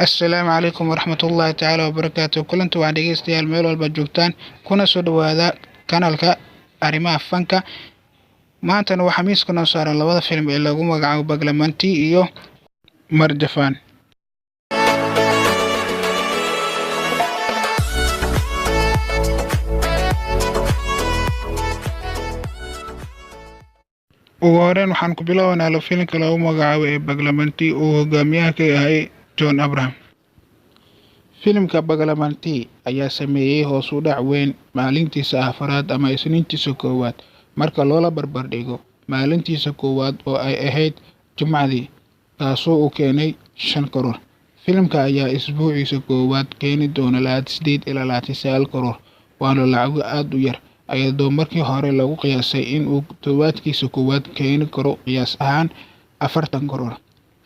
السلام عليكم ورحمة الله تعالى وبركاته. كلنتو waan dhageystayaal meel walba joogtaan kuna soo dhawaada kanaalka arrimaha fanka. maantana waxaa miiska noo saaran labada film ee lagu magacaabo Badalamenti iyo Marjafaan. ugu horreyn waxaan ku bilaabanaa filimka lagu magacaabo Badalamenti oo hogaamiyaha ka yahay John Abraham. filimka Badalamenti ayaa sameeyay hoos u dhac weyn maalintiisa afraad ama isniintiisa koowaad marka loola barbar dhigo maalintiisa koowaad oo ay ahayd Jumcadii, taasoo uu keenay 5 karoor. filimka ayaa isbuuciisa koowaad keeni doona 8 ilaa 9 karoor, waana lacag aad u yar iyadoo markii hore lagu qiyaasay in uu todobaadkiisa koowaad keeni karo qiyaas ahaan 40 karoor.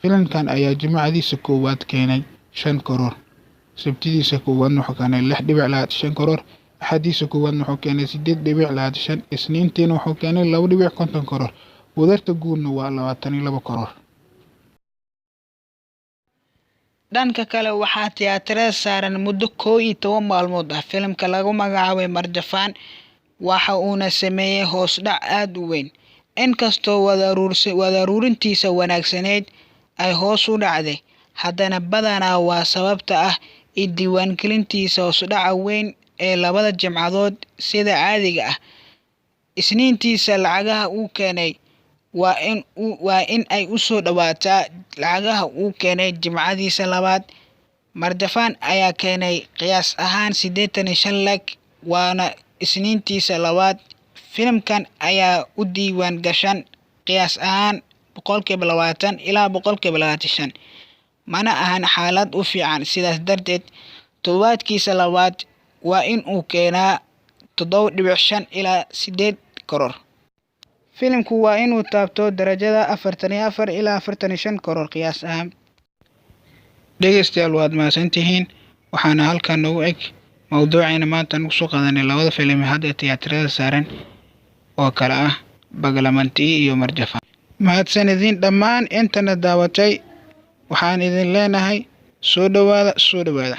filimkan ayaa Jumcadiisa koowaad keenay 5 karoor, sabtidiisa koowaad wuxuu keenay 6.25 karoor, axadiisa koowaad wuxuu keenay 8.25, isniintiina wuxuu keenay 2.50 karoor. wadarta guudna waa 22 karoor. dhanka kale waxaa tiyaatarada saaran muddo 11 maalmood ah filimka lagu magacaabo Marjafaan, waxa uuna sameeyay hoos dhac aad u weyn. inkastoo wadaruurintiisa wanaagsaneyd ay hoos u dhacday, haddana badanaa waa sababta ah diiwaangelintiisa hoos dhaca weyn ee labada jimcadood. sida caadiga ah, isniintiisa lacagaha uu keenay waa in ay u soo dhawaataa lacagaha uu keenay jimcadiisa labaad. Marjafaan ayaa keenay qiyaas ahaan 85 lakh, waana isniintiisa labaad. filimkan ayaa u diiwaan gashan qiyaas ahaan 20% ilaa 25%, mana ahan xaalad u fiican. sidaas darteed todobaadkiisa labaad waa in uu keenaa 7.5 ilaa 8 karoor. filimku waa inuu taabto darajada 44 ilaa 45 karoor qiyaas ahaan. dhageystayaal waad mahadsantihiin. waxaana halkan noogu eg mawduuceena maanta aan kusoo qaadanay labada film ee hadda tiyaatarada saaran oo kala ah Badalamenti iyo Marjafaan. mahadsanidin dhammaan intana daawatay. waxaan idin leenahay soo dhawaada.